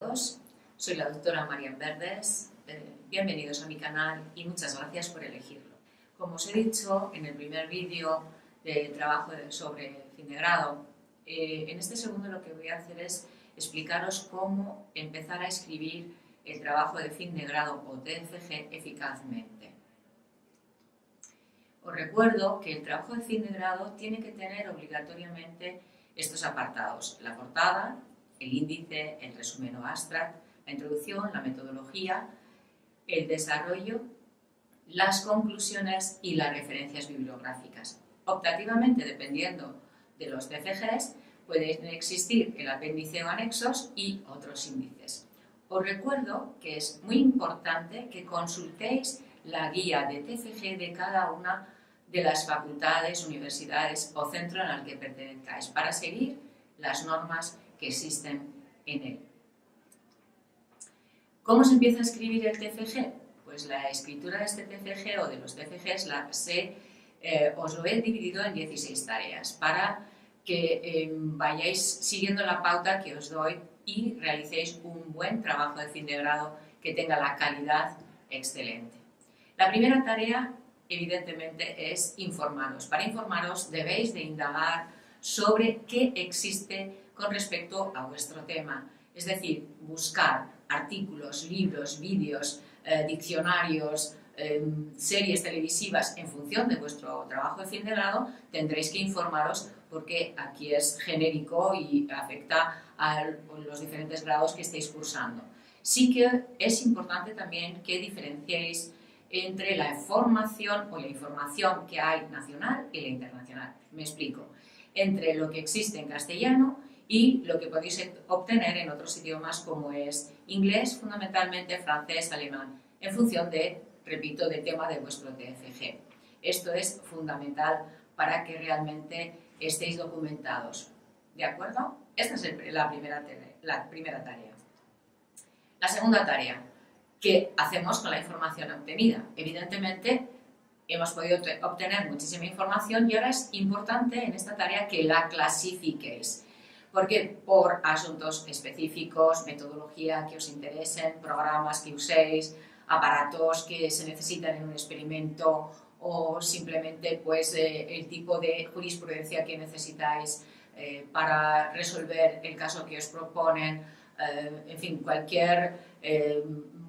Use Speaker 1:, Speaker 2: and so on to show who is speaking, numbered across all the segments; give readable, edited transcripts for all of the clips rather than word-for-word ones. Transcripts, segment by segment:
Speaker 1: todos, soy la doctora Marian Verdes, bienvenidos a mi canal y muchas gracias por elegirlo. Como os he dicho en el primer vídeo de trabajo sobre fin de grado, en este segundo lo que voy a hacer es explicaros cómo empezar a escribir el trabajo de fin de grado o TFG eficazmente. Os recuerdo que el trabajo de fin de grado tiene que tener obligatoriamente estos apartados: la portada, el índice, el resumen o abstract, la introducción, la metodología, el desarrollo, las conclusiones y las referencias bibliográficas. Optativamente, dependiendo de los TFGs, pueden existir el apéndice o anexos y otros índices. Os recuerdo que es muy importante que consultéis la guía de TFG de cada una de las facultades, universidades o centro en el que pertenezcáis para seguir las normas que existen en él. ¿Cómo se empieza a escribir el TFG? Pues la escritura de este TFG o de los TFGs os lo he dividido en 16 tareas para que vayáis siguiendo la pauta que os doy y realicéis un buen trabajo de fin de grado que tenga la calidad excelente. La primera tarea, evidentemente, es informaros. Para informaros debéis de indagar sobre qué existe con respecto a vuestro tema, es decir, buscar artículos, libros, vídeos, diccionarios, series televisivas en función de vuestro trabajo de fin de grado. Tendréis que informaros porque aquí es genérico y afecta a los diferentes grados que estéis cursando. Sí que es importante también que diferenciéis entre la formación o la información que hay nacional y la internacional. Me explico. Entre lo que existe en castellano y lo que podéis obtener en otros idiomas como es inglés, fundamentalmente francés, alemán, en función de, repito, del tema de vuestro TFG. Esto es fundamental para que realmente estéis documentados. ¿De acuerdo? Esta es la primera tarea. La segunda tarea, ¿qué hacemos con la información obtenida? Evidentemente, hemos podido obtener muchísima información y ahora es importante en esta tarea que la clasifiquéis. Porque por asuntos específicos, metodología que os interesen, programas que uséis, aparatos que se necesitan en un experimento o simplemente pues, el tipo de jurisprudencia que necesitáis para resolver el caso que os proponen, en fin, cualquier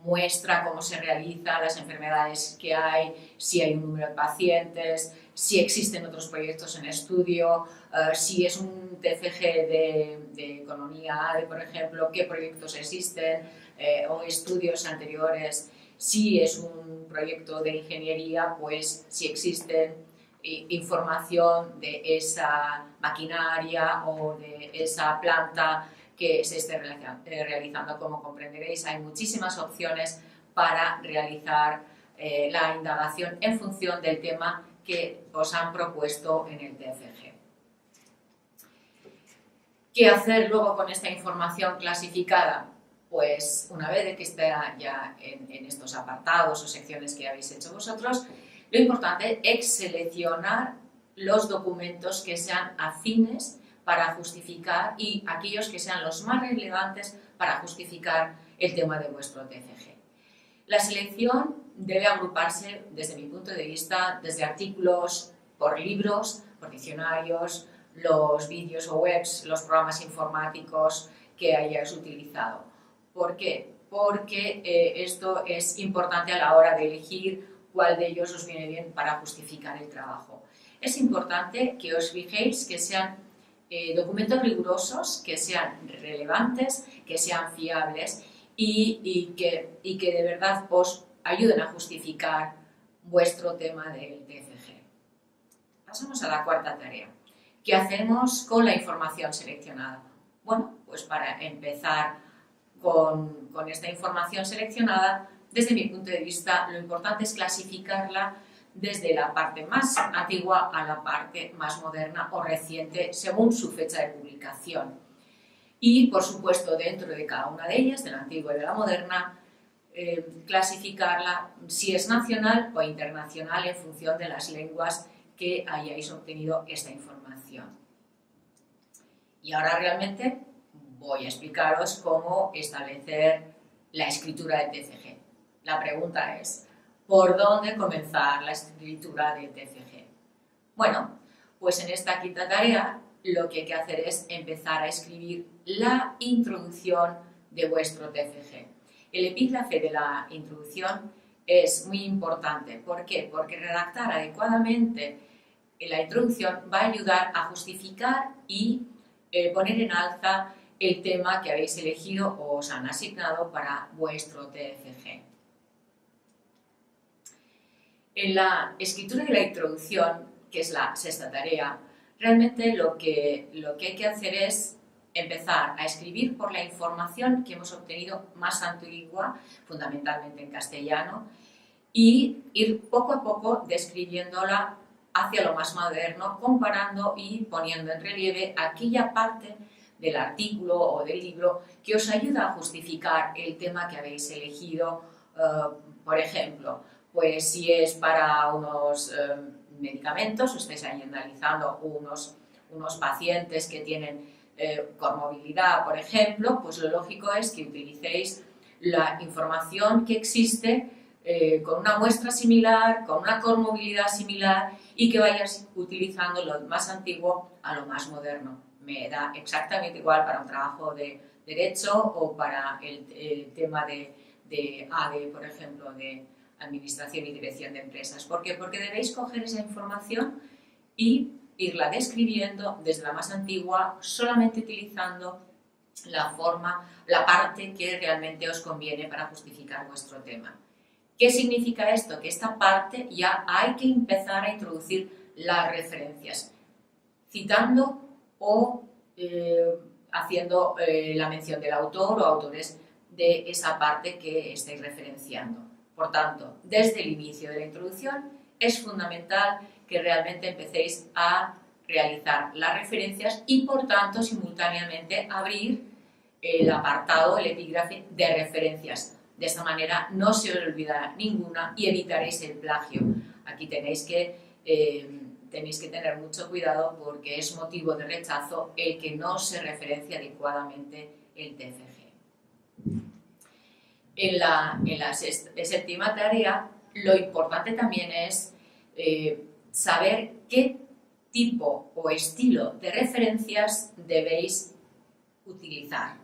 Speaker 1: muestra, cómo se realiza, las enfermedades que hay, si hay un número de pacientes, si existen otros proyectos en estudio, si es un TFG de economía, por ejemplo, qué proyectos existen o estudios anteriores. Si es un proyecto de ingeniería, pues si existen información de esa maquinaria o de esa planta que se esté realizando. Como comprenderéis, hay muchísimas opciones para realizar la indagación en función del tema que os han propuesto en el TFG. ¿Qué hacer luego con esta información clasificada? Pues una vez de que esté ya en estos apartados o secciones que habéis hecho vosotros, lo importante es seleccionar los documentos que sean afines para justificar y aquellos que sean los más relevantes para justificar el tema de vuestro TFG. La selección debe agruparse, desde mi punto de vista, desde artículos por libros, por diccionarios, los vídeos o webs, los programas informáticos que hayáis utilizado. ¿Por qué? Porque esto es importante a la hora de elegir cuál de ellos os viene bien para justificar el trabajo. Es importante que os fijéis que sean documentos rigurosos, que sean relevantes, que sean fiables y que de verdad os ayuden a justificar vuestro tema del TFG. Pasamos a la cuarta tarea. ¿Qué hacemos con la información seleccionada? Bueno, pues para empezar con esta información seleccionada, desde mi punto de vista, lo importante es clasificarla desde la parte más antigua a la parte más moderna o reciente, según su fecha de publicación. Y, por supuesto, dentro de cada una de ellas, de la antigua y de la moderna, clasificarla si es nacional o internacional en función de las lenguas que hayáis obtenido esta información. Y ahora realmente voy a explicaros cómo establecer la escritura del TCG. La pregunta es, ¿por dónde comenzar la escritura del TCG? Bueno, pues en esta quinta tarea lo que hay que hacer es empezar a escribir la introducción de vuestro TCG. El epígrafe de la introducción es muy importante. ¿Por qué? Porque redactar adecuadamente la introducción va a ayudar a justificar y poner en alza el tema que habéis elegido o os han asignado para vuestro TCG. En la escritura de la introducción, que es la sexta tarea, realmente lo que hay que hacer es empezar a escribir por la información que hemos obtenido más antigua, fundamentalmente en castellano, y ir poco a poco describiéndola hacia lo más moderno, comparando y poniendo en relieve aquella parte del artículo o del libro que os ayuda a justificar el tema que habéis elegido. Por ejemplo, pues si es para unos medicamentos, os estáis ahí analizando unos pacientes que tienen comorbilidad, por ejemplo, pues lo lógico es que utilicéis la información que existe con una muestra similar, con una comorbilidad similar y que vayas utilizando lo más antiguo a lo más moderno. Me da exactamente igual para un trabajo de derecho o para el tema de ADE, por ejemplo, de Administración y Dirección de Empresas. ¿Por qué? Porque debéis coger esa información y irla describiendo desde la más antigua, solamente utilizando la parte que realmente os conviene para justificar vuestro tema. ¿Qué significa esto? Que esta parte ya hay que empezar a introducir las referencias, citando o haciendo la mención del autor o autores de esa parte que estáis referenciando. Por tanto, desde el inicio de la introducción es fundamental que realmente empecéis a realizar las referencias y, por tanto, simultáneamente abrir el apartado, el epígrafe de referencias. De esta manera no se os olvidará ninguna y evitaréis el plagio. Aquí tenéis que tener mucho cuidado porque es motivo de rechazo el que no se referencia adecuadamente el TCG. En la séptima tarea, lo importante también es saber qué tipo o estilo de referencias debéis utilizar.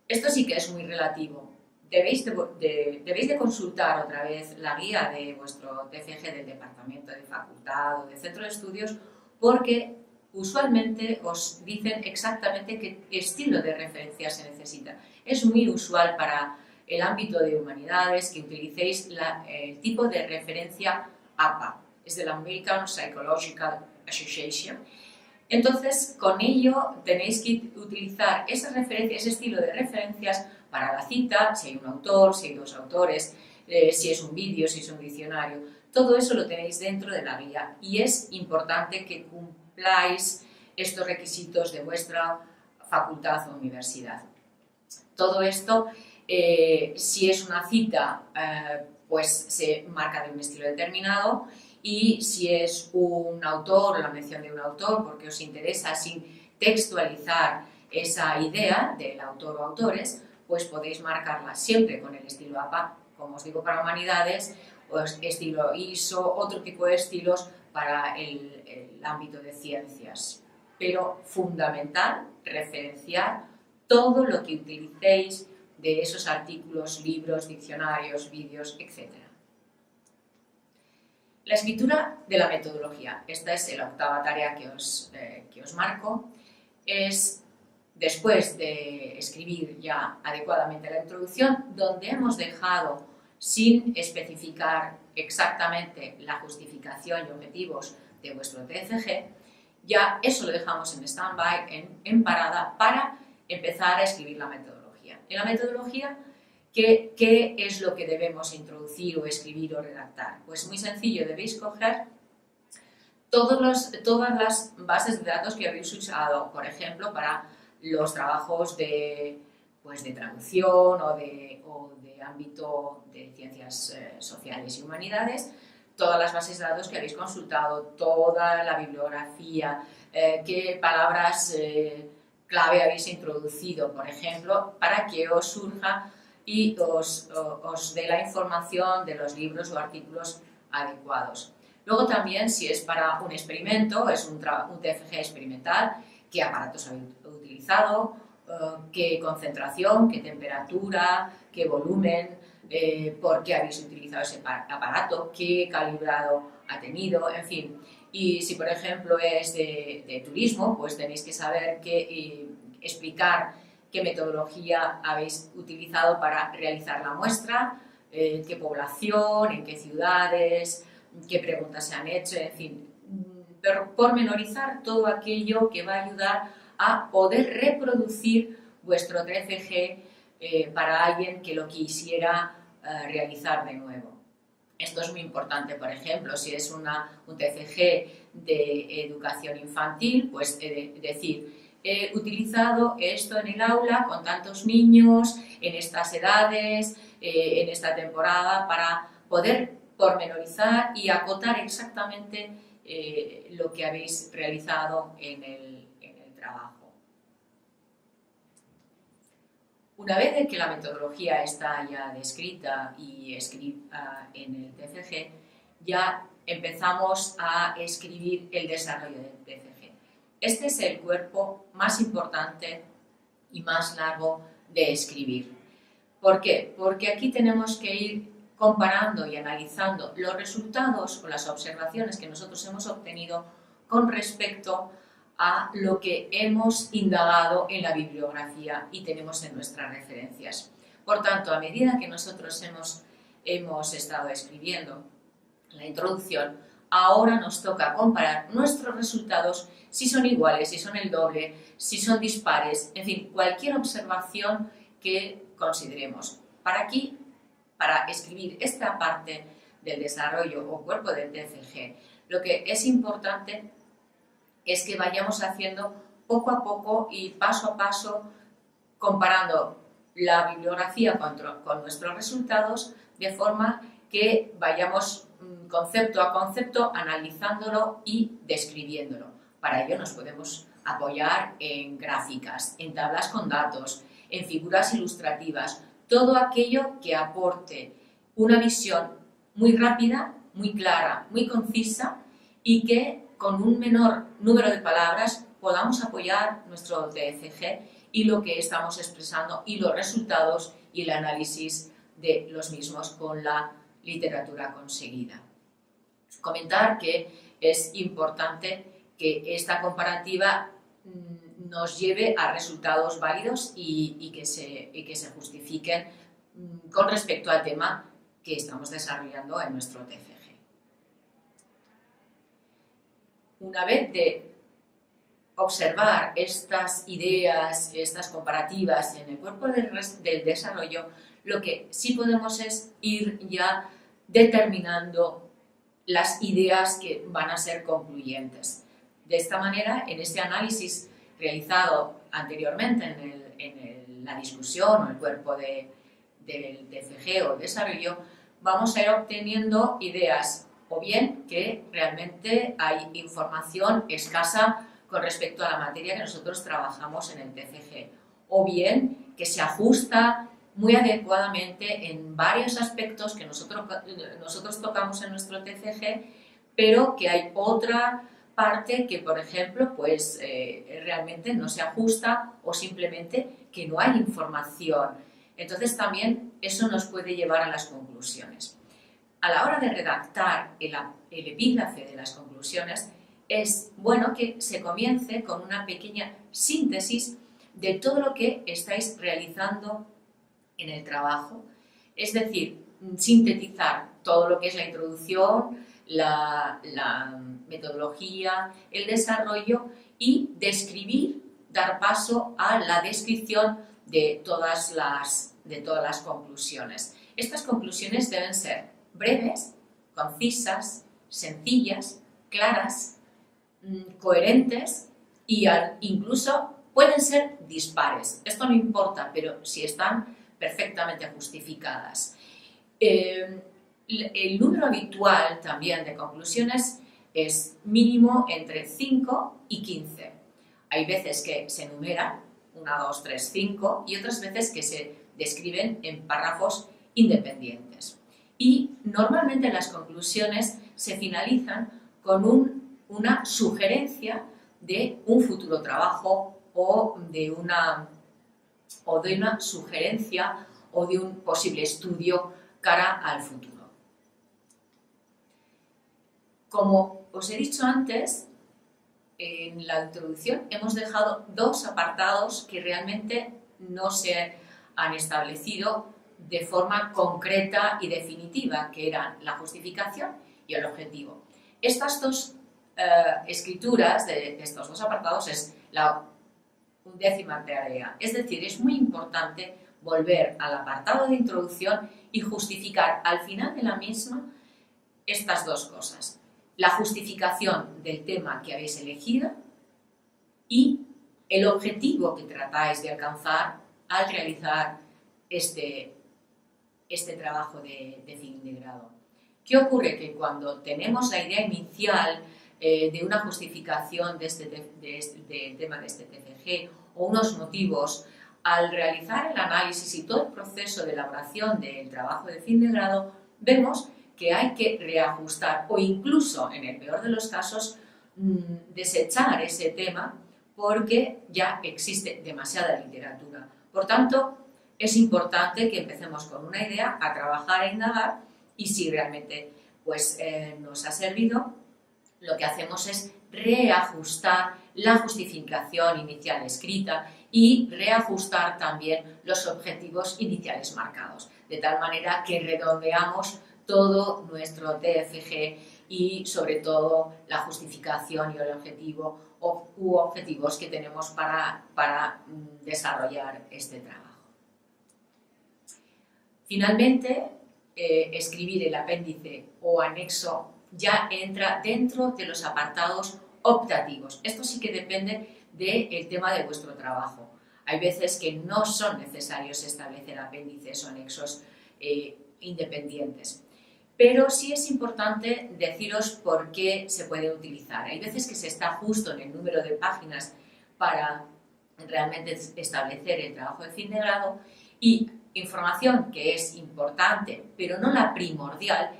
Speaker 1: Esto sí que es muy relativo. Debéis de consultar otra vez la guía de vuestro TCG del departamento de facultad o de centro de estudios porque usualmente os dicen exactamente qué estilo de referencia se necesita. Es muy usual para el ámbito de humanidades que utilicéis el tipo de referencia APA, es de la American Psychological Association. Entonces, con ello tenéis que utilizar esa referencia, ese estilo de referencias para la cita, si hay un autor, si hay dos autores, si es un vídeo, si es un diccionario. Todo eso lo tenéis dentro de la guía y es importante que cumpláis estos requisitos de vuestra facultad o universidad. Todo esto, si es una cita, pues se marca de un estilo determinado. Y si es un autor, la mención de un autor, porque os interesa sin textualizar esa idea del autor o autores, pues podéis marcarla siempre con el estilo APA, como os digo, para humanidades, o estilo ISO, otro tipo de estilos para el ámbito de ciencias. Pero fundamental, referenciar todo lo que utilicéis de esos artículos, libros, diccionarios, vídeos, etc. La escritura de la metodología, esta es la octava tarea que os marco, es después de escribir ya adecuadamente la introducción, donde hemos dejado sin especificar exactamente la justificación y objetivos de vuestro TCG, ya eso lo dejamos en stand-by, en parada, para empezar a escribir la metodología. En la metodología, ¿qué es lo que debemos introducir o escribir o redactar? Pues muy sencillo, debéis coger todas las bases de datos que habéis usado, por ejemplo, para los trabajos de traducción o de ámbito de ciencias sociales y humanidades, todas las bases de datos que habéis consultado, toda la bibliografía, qué palabras clave habéis introducido, por ejemplo, para que os surja y os dé la información de los libros o artículos adecuados. Luego también, si es para un experimento, es un TFG experimental, qué aparatos habéis utilizado, qué concentración, qué temperatura, qué volumen, por qué habéis utilizado ese aparato, qué calibrado ha tenido, en fin. Y si, por ejemplo, es de turismo, pues tenéis que saber explicar qué metodología habéis utilizado para realizar la muestra, qué población, en qué ciudades, qué preguntas se han hecho, en fin, pormenorizar todo aquello que va a ayudar a poder reproducir vuestro TFG para alguien que lo quisiera realizar de nuevo. Esto es muy importante, por ejemplo, si es un TFG de educación infantil, pues decir, he utilizado esto en el aula con tantos niños, en estas edades, en esta temporada, para poder pormenorizar y acotar exactamente lo que habéis realizado en el trabajo. Una vez de que la metodología está ya descrita y escrita en el TFG, ya empezamos a escribir el desarrollo del TFG. Este es el cuerpo más importante y más largo de escribir. ¿Por qué? Porque aquí tenemos que ir comparando y analizando los resultados o las observaciones que nosotros hemos obtenido con respecto a lo que hemos indagado en la bibliografía y tenemos en nuestras referencias. Por tanto, a medida que nosotros hemos estado escribiendo la introducción, ahora nos toca comparar nuestros resultados, si son iguales, si son el doble, si son dispares, en fin, cualquier observación que consideremos. Para escribir esta parte del desarrollo o cuerpo del TFG, lo que es importante es que vayamos haciendo poco a poco y paso a paso, comparando la bibliografía con nuestros resultados, de forma que vayamos concepto a concepto analizándolo y describiéndolo. Para ello nos podemos apoyar en gráficas, en tablas con datos, en figuras ilustrativas, todo aquello que aporte una visión muy rápida, muy clara, muy concisa y que con un menor número de palabras podamos apoyar nuestro TFG y lo que estamos expresando y los resultados y el análisis de los mismos con la literatura conseguida. Comentar que es importante que esta comparativa nos lleve a resultados válidos y que se justifiquen con respecto al tema que estamos desarrollando en nuestro TFG. Una vez de observar estas ideas, estas comparativas en el cuerpo del desarrollo, lo que sí podemos es ir ya determinando las ideas que van a ser concluyentes. De esta manera, en este análisis realizado anteriormente en la discusión o el cuerpo del TFG o desarrollo, vamos a ir obteniendo ideas o bien que realmente hay información escasa con respecto a la materia que nosotros trabajamos en el TFG, o bien que se ajusta muy adecuadamente en varios aspectos que nosotros tocamos en nuestro TFG, pero que hay otra parte que, por ejemplo, pues realmente no se ajusta o simplemente que no hay información. Entonces también eso nos puede llevar a las conclusiones. A la hora de redactar el epígrafe de las conclusiones, es bueno que se comience con una pequeña síntesis de todo lo que estáis realizando en el trabajo, es decir, sintetizar todo lo que es la introducción, la metodología, el desarrollo y describir, dar paso a la descripción de todas las conclusiones. Estas conclusiones deben ser breves, concisas, sencillas, claras, coherentes y incluso pueden ser dispares. Esto no importa, pero si están perfectamente justificadas. El número habitual también de conclusiones es mínimo entre 5 y 15. Hay veces que se enumeran, 1, 2, 3, 5, y otras veces que se describen en párrafos independientes. Y normalmente las conclusiones se finalizan con una sugerencia de un futuro trabajo o de una sugerencia o de un posible estudio cara al futuro. Como os he dicho antes, en la introducción hemos dejado 2 apartados que realmente no se han establecido de forma concreta y definitiva, que eran la justificación y el objetivo. Estas 2 escrituras de estos 2 apartados es la 11ª tarea. Es decir, es muy importante volver al apartado de introducción y justificar al final de la misma estas 2 cosas. La justificación del tema que habéis elegido y el objetivo que tratáis de alcanzar al realizar este trabajo de fin de grado. ¿Qué ocurre? Que cuando tenemos la idea inicial de una justificación del tema de este TFG o unos motivos, al realizar el análisis y todo el proceso de elaboración del trabajo de fin de grado, vemos que hay que reajustar o incluso, en el peor de los casos, desechar ese tema porque ya existe demasiada literatura. Por tanto, es importante que empecemos con una idea a trabajar, a indagar, y si realmente nos ha servido, lo que hacemos es reajustar la justificación inicial escrita y reajustar también los objetivos iniciales marcados, de tal manera que redondeamos todo nuestro TFG y sobre todo la justificación y el objetivo u objetivos que tenemos para desarrollar este trabajo. Finalmente, escribir el apéndice o anexo ya entra dentro de los apartados optativos. Esto sí que depende del tema de vuestro trabajo. Hay veces que no son necesarios establecer apéndices o anexos independientes. Pero sí es importante deciros por qué se puede utilizar. Hay veces que se está justo en el número de páginas para realmente establecer el trabajo de fin de grado, y información que es importante, pero no la primordial.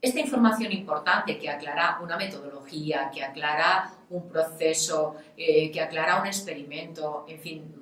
Speaker 1: Esta información importante que aclara una metodología, que aclara un proceso, que aclara un experimento, en fin,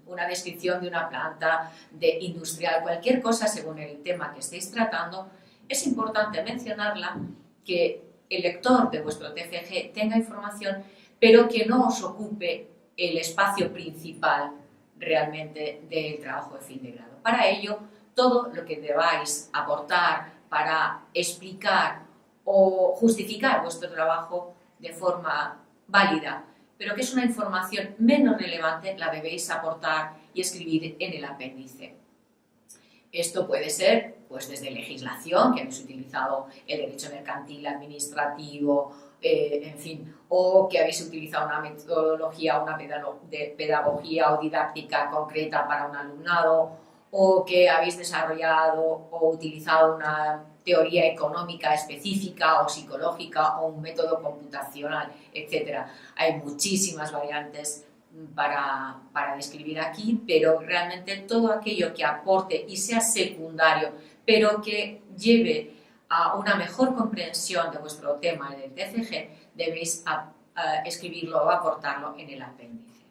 Speaker 1: una descripción de una planta industrial, cualquier cosa según el tema que estéis tratando, es importante mencionarla, que el lector de vuestro TFG tenga información, pero que no os ocupe el espacio principal realmente del trabajo de fin de grado. Para ello, todo lo que debáis aportar para explicar o justificar vuestro trabajo de forma válida, pero que es una información menos relevante, la debéis aportar y escribir en el apéndice. Esto puede ser desde legislación, que habéis utilizado el derecho mercantil, administrativo, en fin, o que habéis utilizado una metodología, una pedagogía o didáctica concreta para un alumnado, o que habéis desarrollado o utilizado una teoría económica específica o psicológica o un método computacional, etc. Hay muchísimas variantes para describir aquí, pero realmente todo aquello que aporte y sea secundario, pero que lleve a una mejor comprensión de vuestro tema del TFG, debéis escribirlo o aportarlo en el apéndice.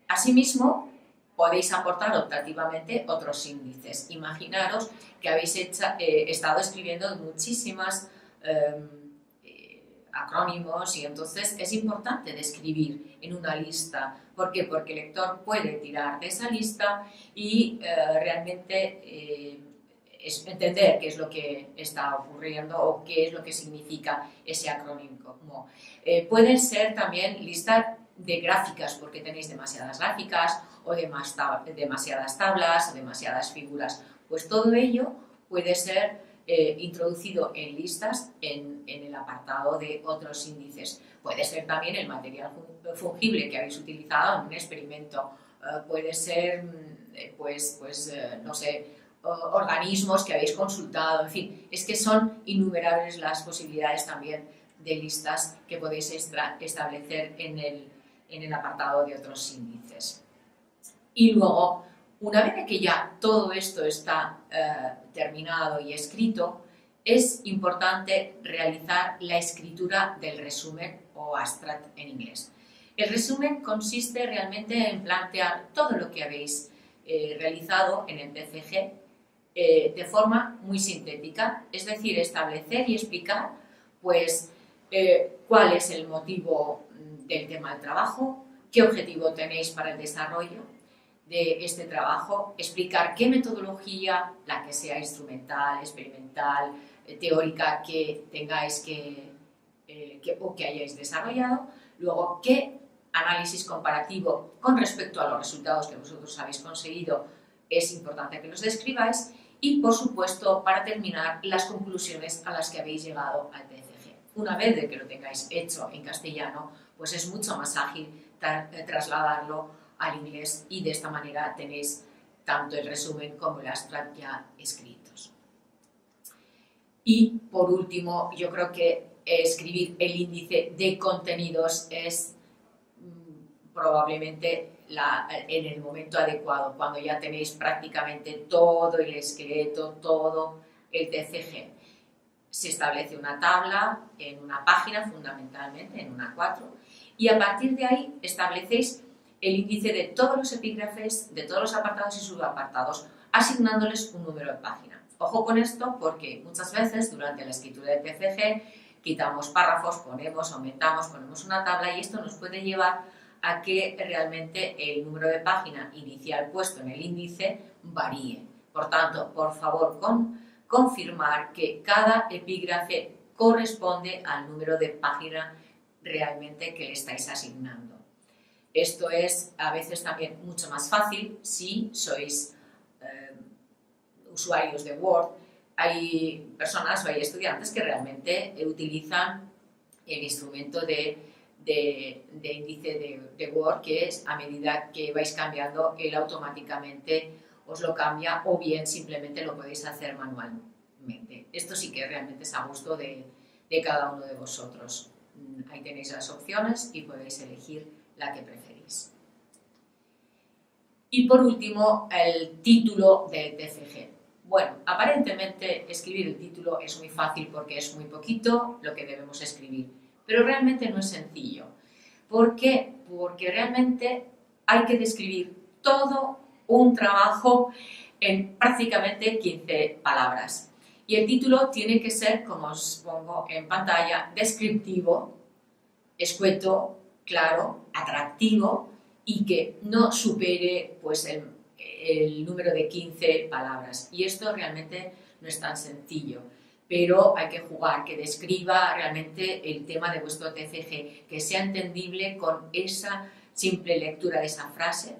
Speaker 1: Asimismo, podéis aportar optativamente otros índices. Imaginaros que habéis estado escribiendo muchísimas acrónimos, y entonces es importante describir en una lista. ¿Por qué? Porque el lector puede tirar de esa lista y realmente entender qué es lo que está ocurriendo o qué es lo que significa ese acrónimo. Pueden ser también listas de gráficas, porque tenéis demasiadas gráficas o demasiadas tablas o demasiadas figuras. Pues todo ello puede ser introducido en listas en el apartado de otros índices. Puede ser también el material fungible que habéis utilizado en un experimento. Puede ser, no sé, organismos que habéis consultado. En fin, es que son innumerables las posibilidades también de listas que podéis establecer en el apartado de otros índices. Y luego, una vez que ya todo esto está terminado y escrito, es importante realizar la escritura del resumen o abstract en inglés. El resumen consiste realmente en plantear todo lo que habéis realizado en el TCG de forma muy sintética, es decir, establecer y explicar pues, cuál es el motivo del tema del trabajo, qué objetivo tenéis para el desarrollo de este trabajo, explicar qué metodología, la que sea instrumental, experimental, teórica, que tengáis o que hayáis desarrollado, luego qué análisis comparativo con respecto a los resultados que vosotros habéis conseguido es importante que los describáis y, por supuesto, para terminar, las conclusiones a las que habéis llegado al TCG. Una vez de que lo tengáis hecho en castellano, pues es mucho más ágil trasladarlo al inglés y de esta manera tenéis tanto el resumen como el abstract ya escritos. Y, por último, yo creo que escribir el índice de contenidos es probablemente en el momento adecuado, cuando ya tenéis prácticamente todo el esqueleto, todo el TCG. Se establece una tabla en una página, fundamentalmente en una 4, y a partir de ahí establecéis el índice de todos los epígrafes, de todos los apartados y subapartados, asignándoles un número de página. Ojo con esto porque muchas veces durante la escritura del TCG quitamos párrafos, aumentamos, ponemos una tabla y esto nos puede llevar a que realmente el número de página inicial puesto en el índice varíe. Por tanto, por favor, confirmar que cada epígrafe corresponde al número de página realmente que le estáis asignando. Esto es a veces también mucho más fácil si sois usuarios de Word. Hay personas o hay estudiantes que realmente utilizan el instrumento de índice de Word, que es a medida que vais cambiando, él automáticamente os lo cambia o bien simplemente lo podéis hacer manualmente. Esto sí que realmente es a gusto de cada uno de vosotros. Ahí tenéis las opciones y podéis elegir la que preferís. Y por último, el título del TCG. Bueno, aparentemente escribir el título es muy fácil porque es muy poquito lo que debemos escribir, pero realmente no es sencillo. ¿Por qué? Porque realmente hay que describir todo un trabajo en prácticamente 15 palabras. Y el título tiene que ser, como os pongo en pantalla, descriptivo, escueto, claro, atractivo y que no supere pues, el número de 15 palabras. Y esto realmente no es tan sencillo, pero hay que jugar, que describa realmente el tema de vuestro TCG, que sea entendible con esa simple lectura de esa frase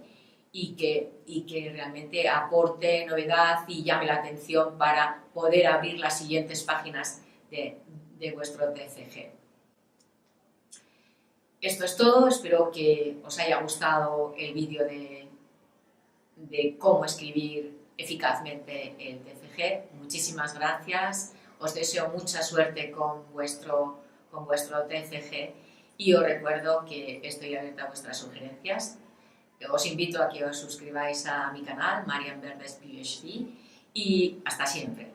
Speaker 1: y que realmente aporte novedad y llame la atención para poder abrir las siguientes páginas de vuestro TCG. Esto es todo, espero que os haya gustado el vídeo de cómo escribir eficazmente el TCG. Muchísimas gracias, os deseo mucha suerte con vuestro TCG y os recuerdo que estoy abierta a vuestras sugerencias. Os invito a que os suscribáis a mi canal, Marian Verdes PhD, y hasta siempre.